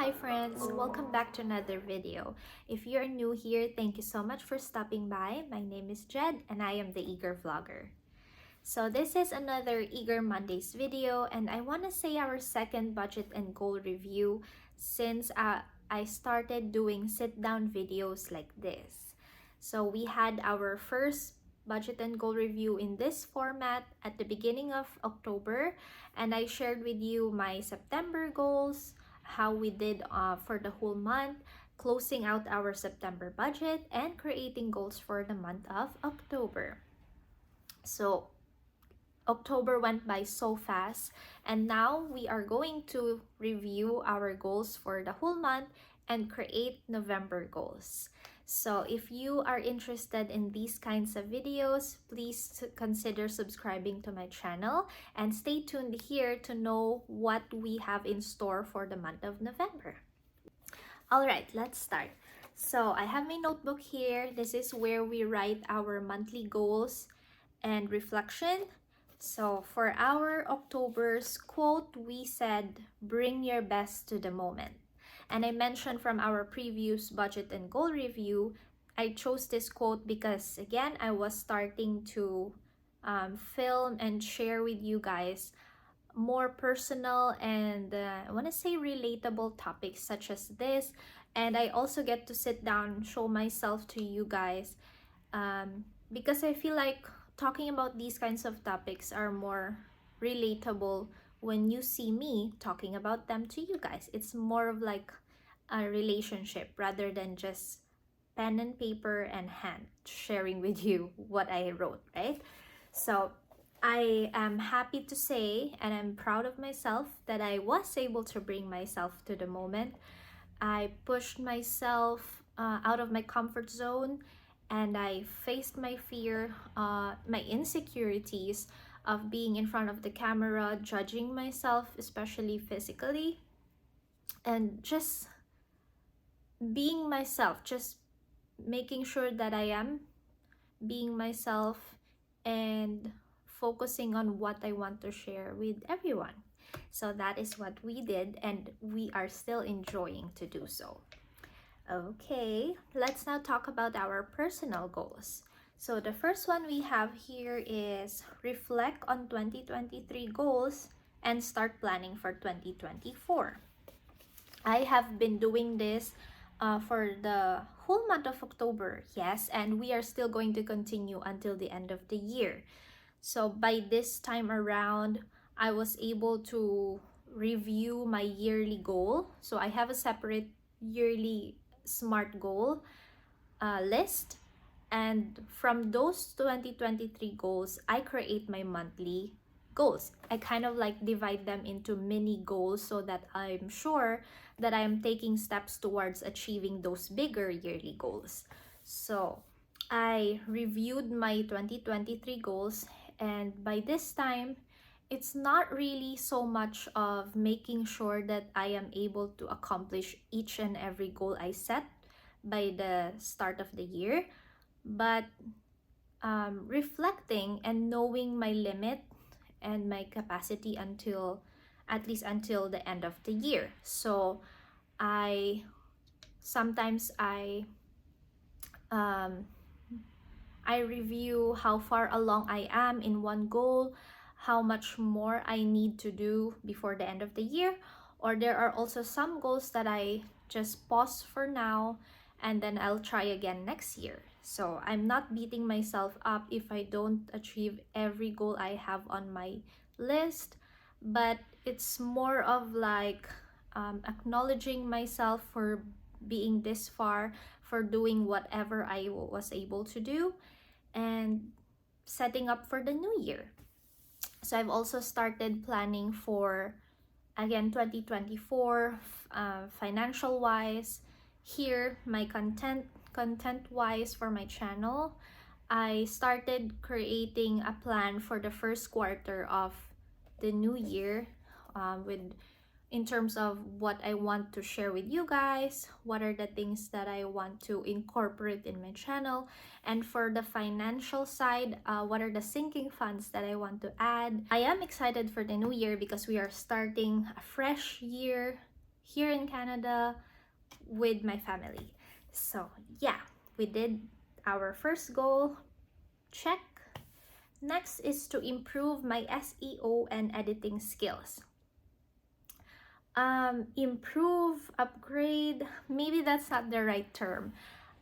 Hi friends, welcome back to another video. If you're new here, thank you so much for stopping by. My name is Jed and I am the Eager Vlogger. So this is another Eager Mondays video and I want to say our second budget and goal review since I started doing sit-down videos like this. So we had our first budget and goal review in this format at the beginning of October, and I shared with you my September goals, how we did for the whole month, closing out our September budget, and creating goals for the month of October. So October went by so fast, and now we are going to review our goals for the whole month and create November goals. So if you are interested in these kinds of videos, please consider subscribing to my channel and stay tuned here to know what we have in store for the month of November. All right, let's start. So I have my notebook here. This is where we write our monthly goals and reflection. So for our October's quote, we said, bring your best to the moment. And I mentioned from our previous budget and goal review, I chose this quote because, again, I was starting to film and share with you guys more personal and I want to say relatable topics such as this. And I also get to sit down, show myself to you guys because I feel like talking about these kinds of topics are more relatable when you see me talking about them to you guys. It's more of like a relationship rather than just pen and paper and hand sharing with you what I wrote, right? So I am happy to say, and I'm proud of myself, that I was able to bring myself to the moment. I pushed myself out of my comfort zone, and I faced my fear, my insecurities of being in front of the camera, judging myself, especially physically, and just being myself, just making sure that I am being myself and focusing on what I want to share with everyone. So that is what we did, and we are still enjoying to do so. Okay, let's now talk about our personal goals. So the first one we have here is reflect on 2023 goals and start planning for 2024. I have been doing this for the whole month of October, yes, and we are still going to continue until the end of the year. So by this time around, I was able to review my yearly goal. So I have a separate yearly SMART goal list. And from those 2023 goals, I create my monthly goals. I kind of like divide them into mini goals so that I'm sure that I am taking steps towards achieving those bigger yearly goals. So I reviewed my 2023 goals, and by this time, it's not really so much of making sure that I am able to accomplish each and every goal I set by the start of the year, but reflecting and knowing my limit and my capacity until at least until the end of the year. So I sometimes review how far along I am in one goal, how much more I need to do before the end of the year, or there are also some goals that I just pause for now and then I'll try again next year. So I'm not beating myself up if I don't achieve every goal I have on my list, but it's more of like acknowledging myself for being this far, for doing whatever I was able to do, and setting up for the new year. So I've also started planning for, again, 2024 financial wise. Here, my content wise for my channel, I started creating a plan for the first quarter of the new year with in terms of what I want to share with you guys, what are the things that I want to incorporate in my channel, and for the financial side, what are the sinking funds that I want to add. I am excited for the new year because we are starting a fresh year, here in Canada with my family. So yeah, we did our first goal, check. Next is to improve my SEO and editing skills. Improve, upgrade, maybe that's not the right term.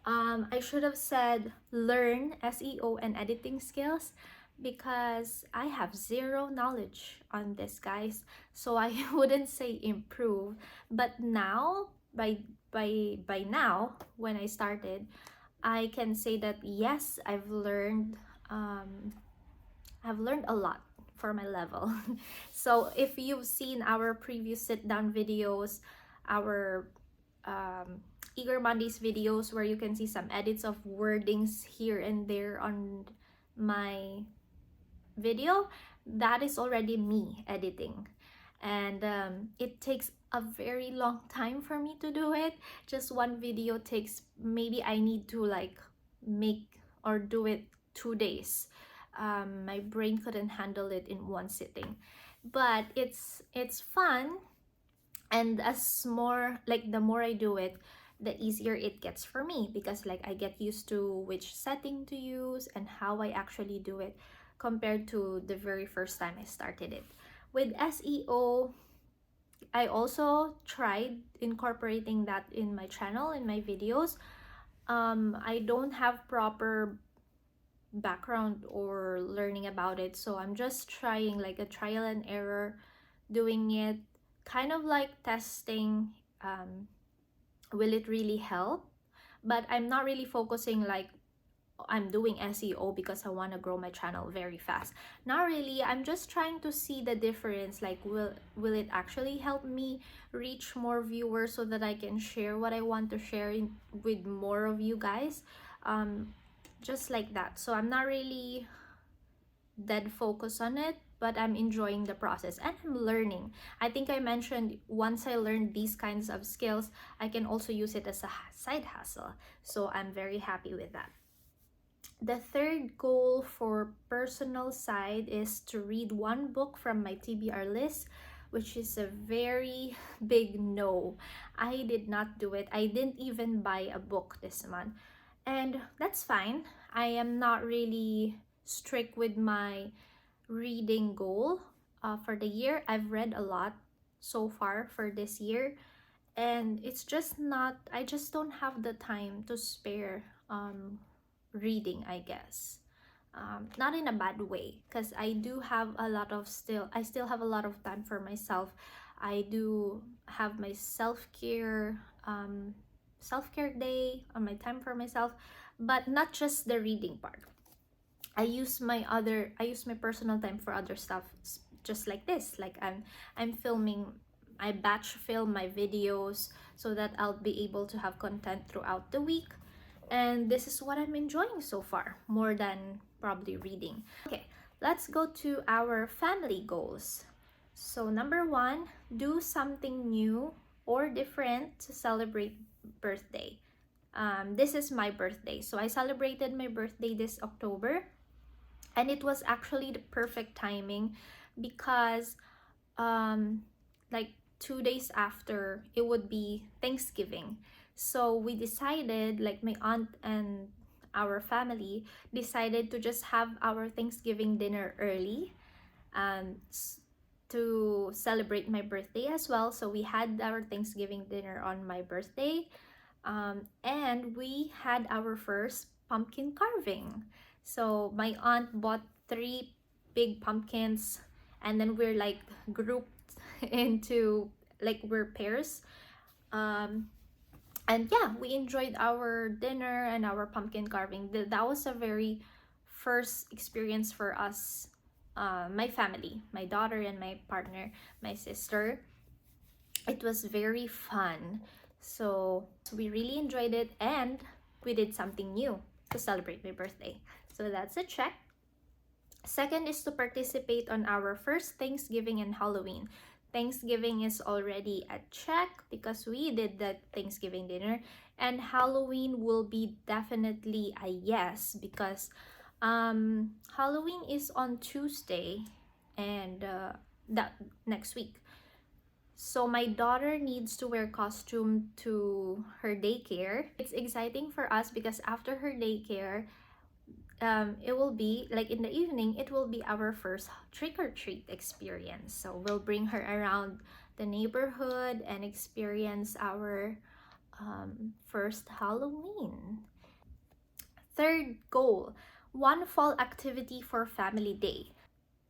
I should have said learn SEO and editing skills, because I have zero knowledge on this, guys. So I wouldn't say improve, but now by now, when I started, I can say that yes, I've learned a lot for my level. So if you've seen our previous sit down videos, our Eager Mondays videos, where you can see some edits of wordings here and there on my video, that is already me editing. And it takes a very long time for me to do it. Just one video takes, maybe I need to like make or do it 2 days. My brain couldn't handle it in one sitting, but it's fun. And as more like the more I do it, the easier it gets for me, because like I get used to which setting to use and how I actually do it, compared to the very first time I started it. With SEO, I also tried incorporating that in my channel, in my videos. I don't have proper background or learning about it, so I'm just trying like a trial and error, doing it, kind of like testing, will it really help? But I'm not really focusing like I'm doing SEO because I want to grow my channel very fast. Not really. I'm just trying to see the difference, like will it actually help me reach more viewers so that I can share what I want to share with more of you guys, just like that. So I'm not really dead focused on it, but I'm enjoying the process and I'm learning. I think I mentioned once I learned these kinds of skills, I can also use it as a side hustle. So I'm very happy with that. The third goal for personal side is to read one book from my TBR list, which is a very big no. I did not do it. I didn't even buy a book this month. And that's fine. I am not really strict with my reading goal for the year. I've read a lot so far for this year, and it's just not, I just don't have the time to spare reading, I guess. Not in a bad way, because I do have a lot of I still have a lot of time for myself. I do have my self-care day on my time for myself, but not just the reading part. I use my personal time for other stuff, just like this. Like I'm filming, I batch film my videos so that I'll be able to have content throughout the week. And this is what I'm enjoying so far, more than probably reading. Okay, let's go to our family goals. So number 1, do something new or different to celebrate birthday. This is my birthday, so I celebrated my birthday this October, and it was actually the perfect timing, because like 2 days after it would be Thanksgiving. So we decided, like my aunt and our family decided to just have our Thanksgiving dinner early, to celebrate my birthday as well. So we had our Thanksgiving dinner on my birthday, and we had our first pumpkin carving. So my aunt bought 3 big pumpkins, and then we're like grouped into, like, we're pairs. And yeah, we enjoyed our dinner and our pumpkin carving. That was a very first experience for us, my family, my daughter and my partner, my sister. It was very fun. So we really enjoyed it, and we did something new to celebrate my birthday. So that's a check. Second is to participate on our first Thanksgiving and Halloween. Thanksgiving is already a check because we did the Thanksgiving dinner, and Halloween will be definitely a yes, because Halloween is on Tuesday, and that next week. So my daughter needs to wear costume to her daycare. It's exciting for us because after her daycare, it will be like in the evening, it will be our first trick-or-treat experience. So we'll bring her around the neighborhood and experience our first Halloween. Third goal, one fall activity for family day.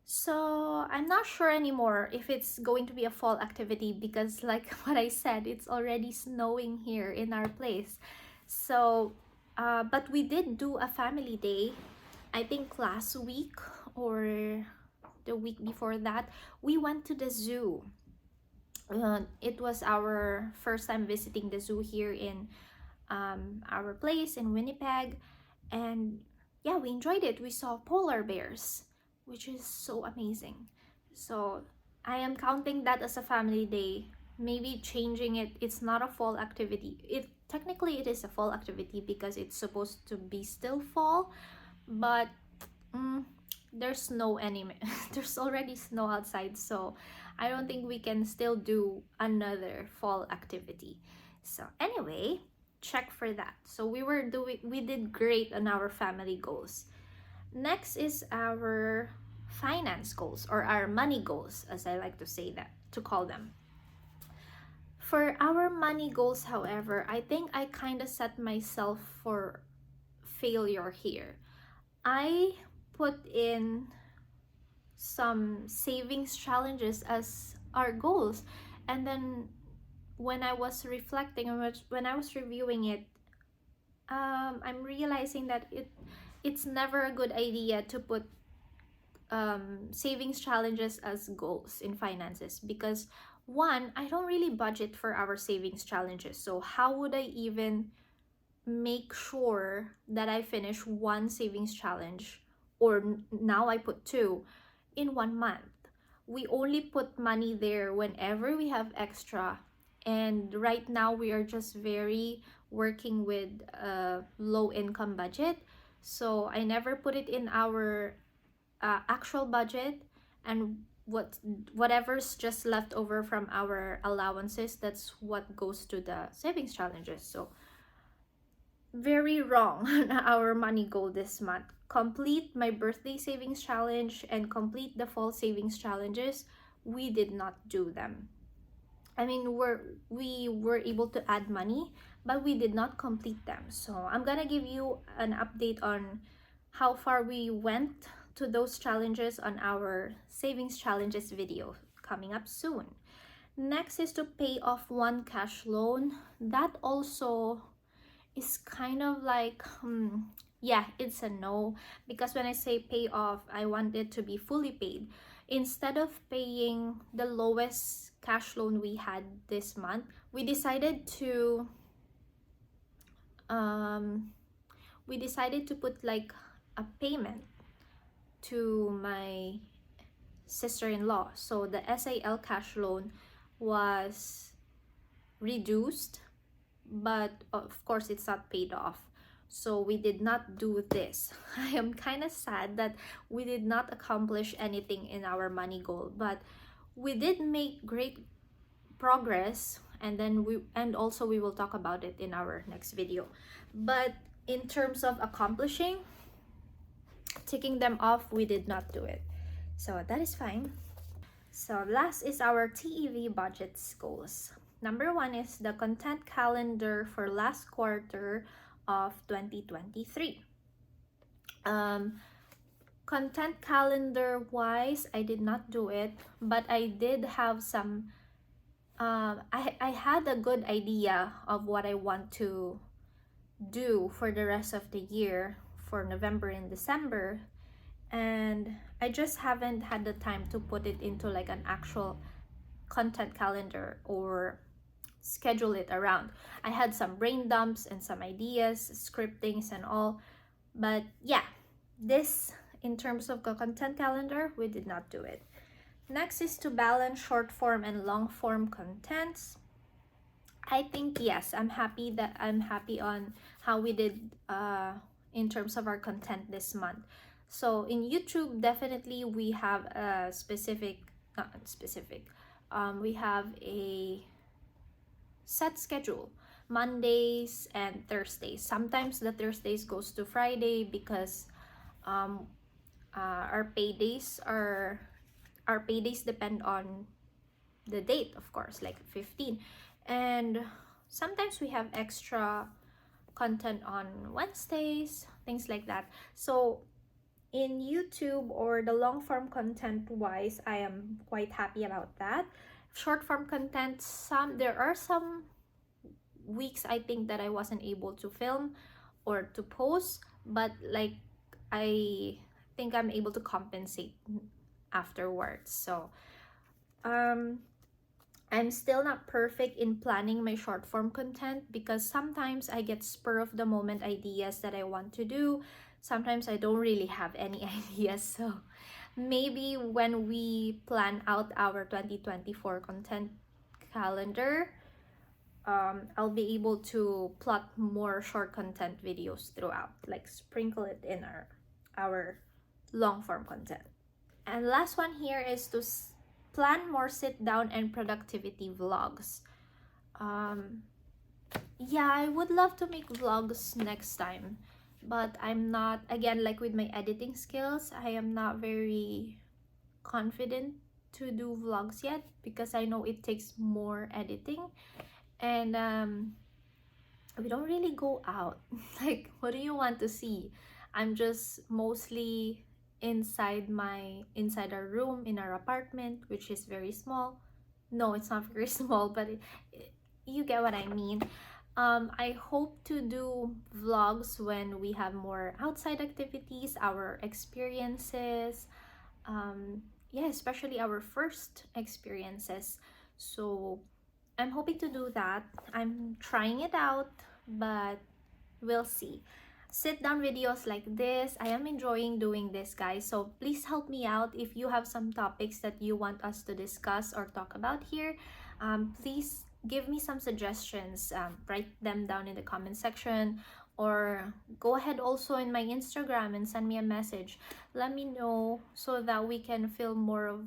So I'm not sure anymore if it's going to be a fall activity because like what I said, it's already snowing here in our place. So, but we did do a family day, I think last week or the week before that. We went to the zoo. It was our first time visiting the zoo here in our place in Winnipeg, and yeah, we enjoyed it. We saw polar bears, which is so amazing. So I am counting that as a family day, maybe changing it. It's not a fall activity. It technically it is a fall activity because it's supposed to be still fall, but mm, there's snow anyway. There's already snow outside, so I don't think we can still do another fall activity. So anyway, check for that. So we did great on our family goals. Next is our finance goals, or our money goals, as I like to say that, to call them. For our money goals, however, I think I kind of set myself for failure here. I put in some savings challenges as our goals, and then when I was reflecting and when I was reviewing it, I'm realizing that it's never a good idea to put savings challenges as goals in finances because one, I don't really budget for our savings challenges. So how would I even make sure that I finish one savings challenge, or now I put two in 1 month? We only put money there whenever we have extra, and right now we are just very working with a low income budget, so I never put it in our actual budget, and whatever's just left over from our allowances, that's what goes to the savings challenges. So very wrong on our money goal this month. Complete my birthday savings challenge and complete the fall savings challenges. We did not do them. I mean, we were able to add money, but we did not complete them. So I'm gonna give you an update on how far we went to those challenges on our savings challenges video coming up soon. Next is to pay off one cash loan. That also is kind of like, yeah, it's a no, because when I say pay off, I want it to be fully paid. Instead of paying the lowest cash loan we had this month, we decided to put like a payment to my sister-in-law. So the SAL cash loan was reduced, but of course it's not paid off. So we did not do this. I am kind of sad that we did not accomplish anything in our money goal, but we did make great progress, and also we will talk about it in our next video. But in terms of accomplishing, ticking them off, we did not do it. So that is fine. So last is our TEVbudgets goals. Number one is the content calendar for last quarter of 2023. Content calendar wise, I did not do it, but I did have some, I had a good idea of what I want to do for the rest of the year for November and December, and I just haven't had the time to put it into like an actual content calendar or schedule it around. I had some brain dumps and some ideas, scriptings and all, but yeah, this in terms of the content calendar, we did not do it. Next is to balance short form and long form contents. I think yes, I'm happy on how we did in terms of our content this month. So in YouTube, definitely we have a We have a set schedule, Mondays and Thursdays. Sometimes the Thursdays goes to Friday because um, our paydays depend on the date, of course, like 15. And sometimes we have extra content on Wednesdays, things like that. So in YouTube or the long form content wise, I am quite happy about that. Short form content, there are some weeks I think that I wasn't able to film or to post, but like I think I'm able to compensate afterwards. So I'm still not perfect in planning my short form content because sometimes I get spur of the moment ideas that I want to do. Sometimes I don't really have any ideas. So maybe when we plan out our 2024 content calendar, I'll be able to plot more short content videos throughout, like sprinkle it in our long form content. And last one here is to plan more sit down and productivity vlogs. Yeah, I would love to make vlogs next time, but I'm not, again, like with my editing skills, I am not very confident to do vlogs yet because I know it takes more editing. And we don't really go out. Like, what do you want to see? I'm just mostly inside our room in our apartment, which is very small. No, it's not very small, but you get what I mean. I hope to do vlogs when we have more outside activities, our experiences, yeah, especially our first experiences. So I'm hoping to do that. I'm trying it out, but we'll see. Sit down videos like this, I am enjoying doing this, guys. So please help me out if you have some topics that you want us to discuss or talk about here. Please give me some suggestions. Write them down in the comment section, or go ahead also in my Instagram and send me a message. Let me know so that we can film more of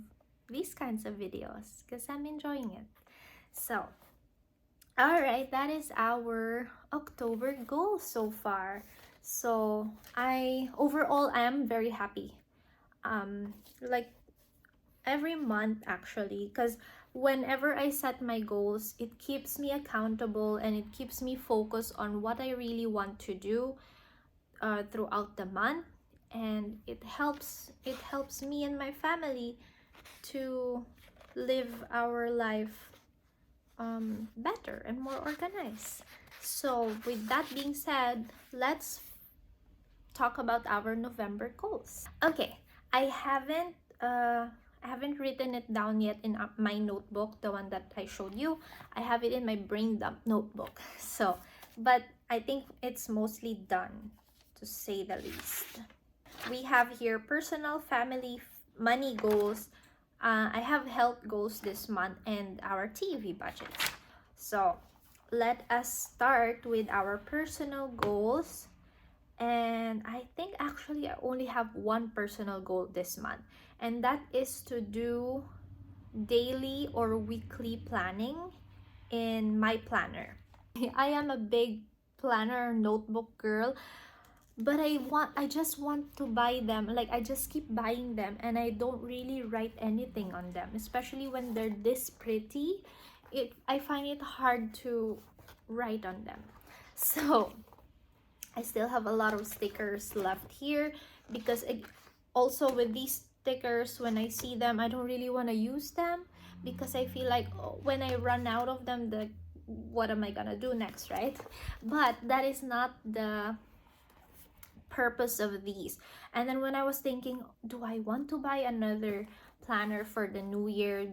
these kinds of videos because I'm enjoying it. So, all right, that is our October goal so far. So overall I am very happy. Like every month actually, because whenever I set my goals, it keeps me accountable and it keeps me focused on what I really want to do throughout the month, and it helps me and my family to live our life better and more organized. So with that being said, let's talk about our November goals. Okay, I haven't written it down yet in my notebook, the one that I showed you. I have it in my brain dump notebook. So, but I think it's mostly done, to say the least. We have here personal, family, money goals. I have health goals this month and our TV budgets. So let us start with our personal goals. And I think actually I only have one personal goal this month, and that is to do daily or weekly planning in my planner. I am a big planner notebook girl, but I just want to buy them. Like, I just keep buying them and I don't really write anything on them, especially when they're this pretty. I find it hard to write on them. So I still have a lot of stickers left here because also with these stickers, when I see them, I don't really want to use them because I feel like when I run out of them, what am I gonna do next, right? But that is not the purpose of these. And then when I was thinking, do I want to buy another planner for the new year?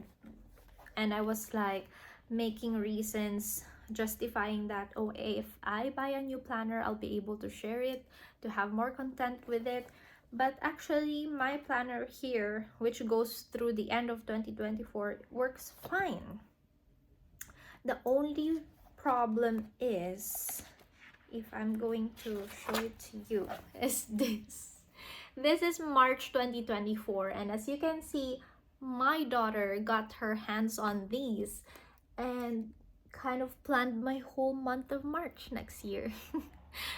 And I was like making reasons, justifying that, oh, if I buy a new planner, I'll be able to share it, to have more content with it. But actually my planner here, which goes through the end of 2024, works fine. The only problem is, if I'm going to show it to you, is this. This is March 2024, and as you can see, my daughter got her hands on these and kind of planned my whole month of March next year.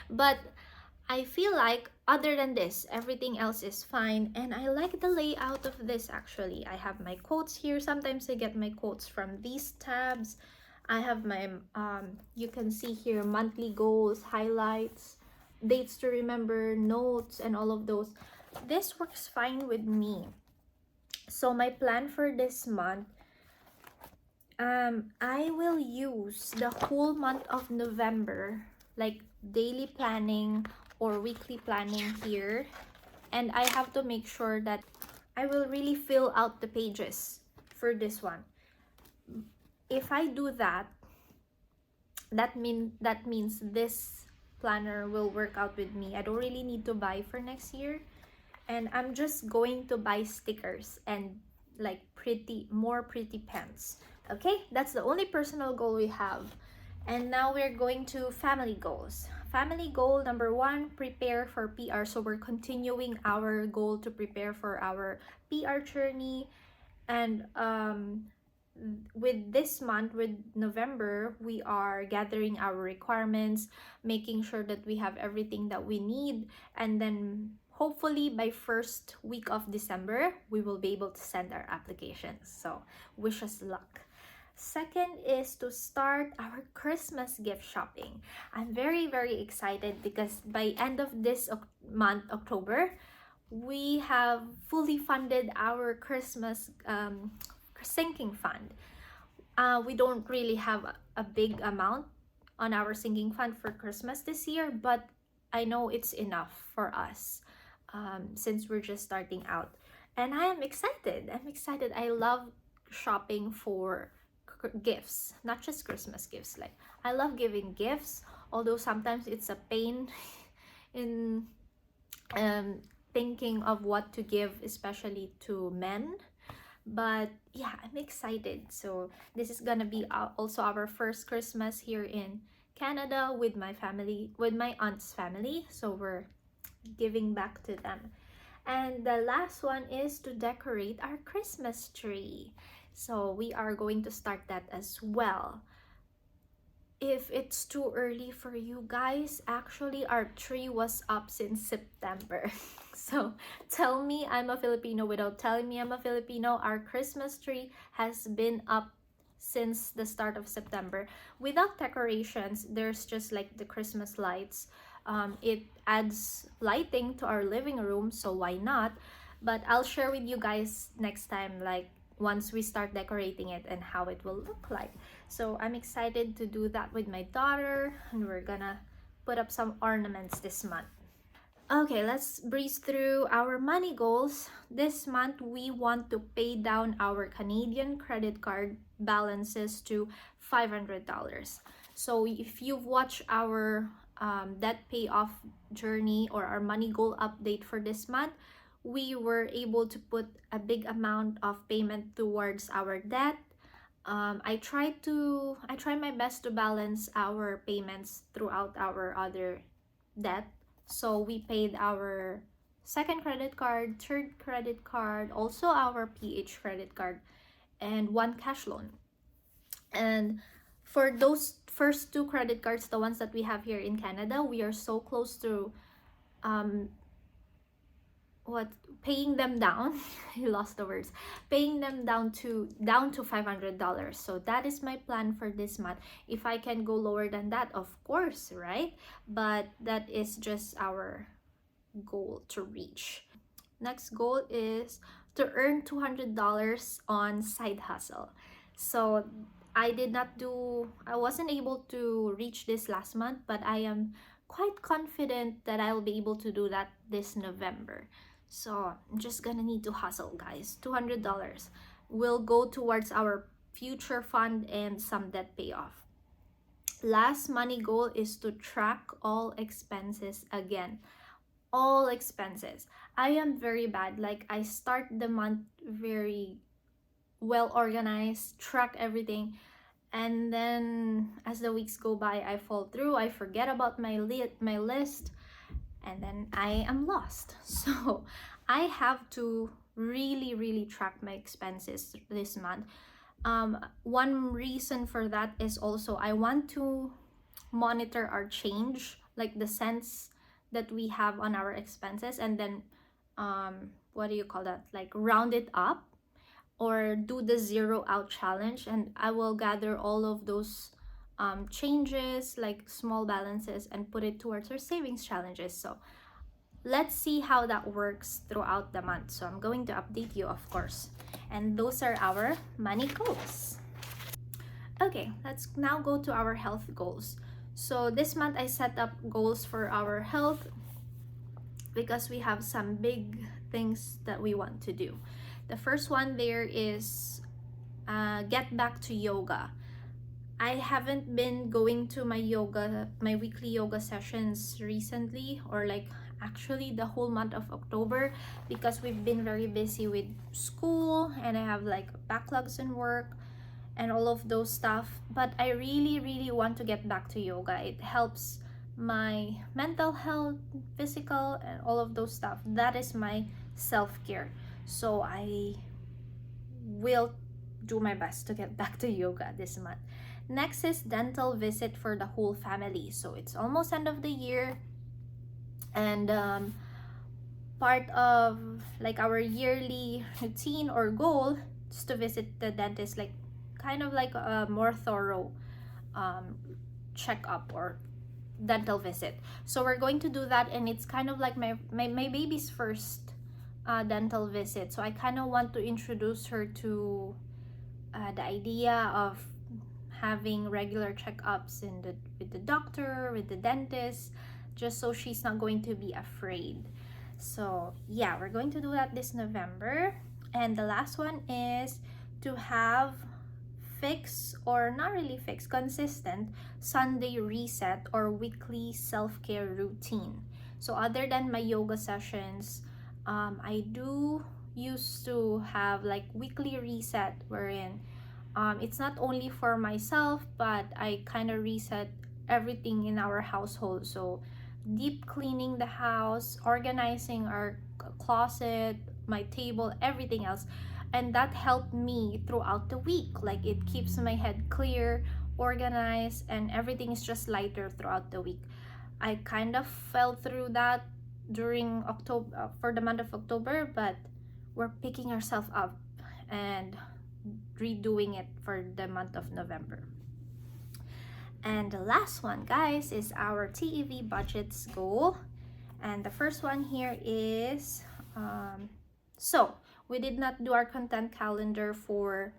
But I feel like other than this, everything else is fine, and I like the layout of this actually. I have my quotes here. Sometimes I get my quotes from these tabs. I have my you can see here monthly goals, highlights, dates to remember, notes, and all of those. This works fine with me. So my plan for this month, I will use the whole month of November, like daily planning or weekly planning here. And I have to make sure that I will really fill out the pages for this one. If I do that, that means this planner will work out with me. I don't really need to buy for next year. And I'm just going to buy stickers and like more pretty pens. Okay, that's the only personal goal we have. And now we're going to family goals. Family goal number 1, prepare for PR. So we're continuing our goal to prepare for our PR journey. And with this month, with November, we are gathering our requirements, making sure that we have everything that we need, and then hopefully by first week of December, we will be able to send our applications. So wish us luck. Second is to start our Christmas gift shopping. I'm very, very excited because by end of this month, October, we have fully funded our Christmas sinking fund. We don't really have a big amount on our sinking fund for Christmas this year, but I know it's enough for us since we're just starting out. And I am excited. I'm excited. I love shopping for gifts, not just Christmas gifts. Like, I love giving gifts, although sometimes it's a pain in thinking of what to give, especially to men. But yeah, I'm excited. So this is gonna be also our first Christmas here in Canada with my family, with my aunt's family. So we're giving back to them. And the last one is to decorate our Christmas tree. So we are going to start that as well. If it's too early for you guys, actually our tree was up since September. So tell me I'm a Filipino without telling me I'm a Filipino. Our Christmas tree has been up since the start of September. Without decorations, there's just like the Christmas lights. It adds lighting to our living room, so why not? But I'll share with you guys next time, like once we start decorating it and how it will look like. So I'm excited to do that with my daughter, and we're gonna put up some ornaments this month. Okay, let's breeze through our money goals. This month, we want to pay down our Canadian credit card balances to $500. So if you've watched our debt payoff journey or our money goal update for this month, we were able to put a big amount of payment towards our debt. I try my best to balance our payments throughout our other debt. So we paid our second credit card, third credit card, also our PH credit card, and one cash loan. And for those first 2 credit cards, the ones that we have here in Canada, we are so close to paying them down. I lost the words. Paying them down to $500. So that is my plan for this month. If I can go lower than that, of course, right? But that is just our goal to reach. Next goal is to earn $200 on side hustle. So I wasn't able to reach this last month, but I am quite confident that I will be able to do that this November. So I'm just gonna need to hustle, guys. $200 will go towards our future fund and some debt payoff. Last money goal is to track all expenses again. All expenses. I am very bad. Like, I start the month very well organized, track everything, and then as the weeks go by, I fall through. I forget about my list, and then I am lost. So I have to really track my expenses this month. One reason for that is also I want to monitor our change, like the sense that we have on our expenses, and then what do you call that, like round it up or do the zero out challenge, and I will gather all of those changes, like small balances, and put it towards our savings challenges. So let's see how that works throughout the month. So I'm going to update you, of course. And those are our money goals. Okay, let's now go to our health goals. So this month I set up goals for our health because we have some big things that we want to do. The first one there is get back to yoga. I haven't been going to my weekly yoga sessions recently, or like actually the whole month of October, because we've been very busy with school and I have like backlogs in work and all of those stuff. But I really want to get back to yoga. It helps my mental health, physical, and all of those stuff. That is my self-care. So I will do my best to get back to yoga this month. Next is dental visit for the whole family. So it's almost end of the year, and part of like our yearly routine or goal is to visit the dentist, like kind of like a more thorough checkup or dental visit. So we're going to do that, and it's kind of like my baby's first dental visit. So I kind of want to introduce her to the idea of having regular checkups with the doctor, with the dentist, just so she's not going to be afraid. So yeah, we're going to do that this November. And the last one is to have fixed, or not really fixed, consistent Sunday reset or weekly self-care routine. So other than my yoga sessions, I do used to have like weekly reset wherein it's not only for myself, but I kind of reset everything in our household. So deep cleaning the house, organizing our closet, my table, everything else. And that helped me throughout the week. Like it keeps my head clear, organized, and everything is just lighter throughout the week. I kind of fell through that during October, for the month of October, but we're picking ourselves up and redoing it for the month of November. And the last one, guys, is our TEVbudgets goal. And the first one here is so we did not do our content calendar for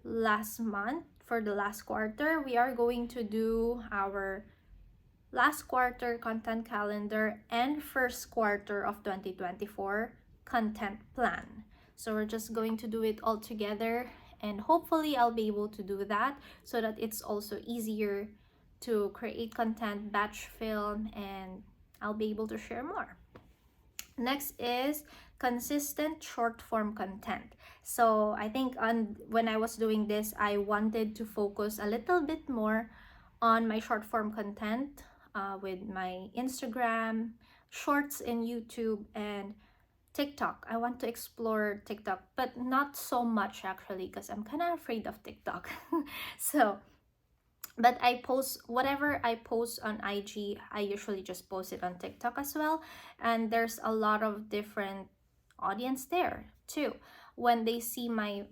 last month, for the last quarter. We are going to do our last quarter content calendar and first quarter of 2024 content plan. So we're just going to do it all together, and hopefully I'll be able to do that so that it's also easier to create content, batch film, and I'll be able to share more. Next is consistent short form content. So I think when I was doing this, I wanted to focus a little bit more on my short form content with my Instagram, shorts in YouTube, and TikTok. I want to explore TikTok, but not so much actually, because I'm kind of afraid of TikTok. So, but I post whatever I post on IG, I usually just post it on TikTok as well. And there's a lot of different audience there too. When they see my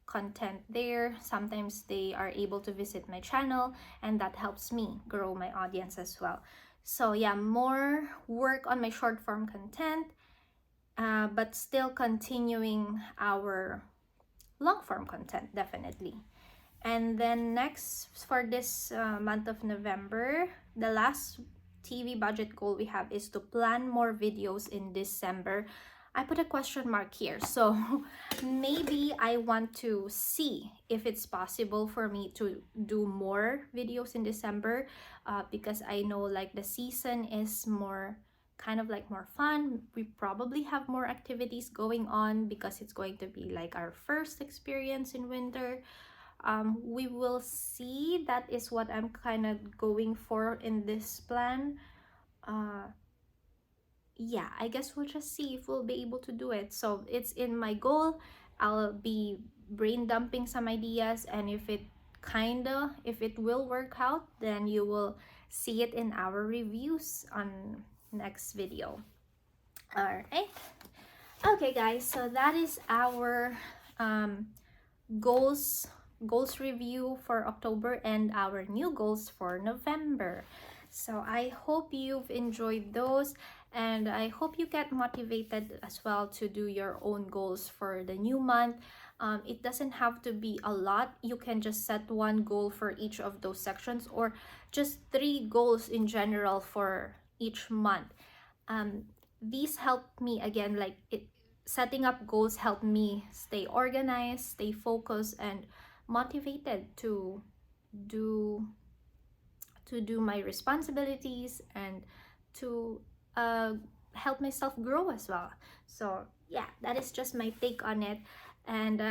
content there, sometimes they are able to visit my channel, and that helps me grow my audience as well. So yeah, more work on my short form content, but still continuing our long form content, definitely. And then next, for this month of November, the last TV budget goal we have is to plan more videos in December. I put a question mark here. So maybe I want to see if it's possible for me to do more videos in December, because I know like the season is more kind of like more fun. We probably have more activities going on because it's going to be like our first experience in winter. We will see. That is what I'm kind of going for in this plan. yeah, I guess we'll just see if we'll be able to do it. So it's in my goal. I'll be brain dumping some ideas, and if it will work out, then you will see it in our reviews on next video. All right. Okay, guys, so that is our um, goals goals review for October and our new goals for November. So I hope you've enjoyed those, and I hope you get motivated as well to do your own goals for the new month. It doesn't have to be a lot. You can just set one goal for each of those sections, or just 3 goals in general for each month. um, these help me again, like it setting up goals help me stay organized, stay focused, and motivated do to do my responsibilities, and to uh, help myself grow as well. So yeah, that is just my take on it. And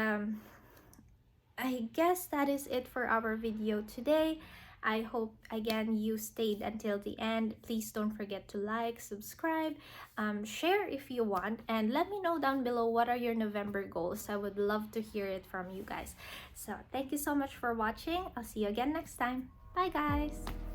I guess that is it for our video today. I hope again you stayed until the end. Please don't forget to like, subscribe, share if you want, and let me know down below what are your November goals. I would love to hear it from you guys. So thank you so much for watching. I'll see you again next time. Bye guys!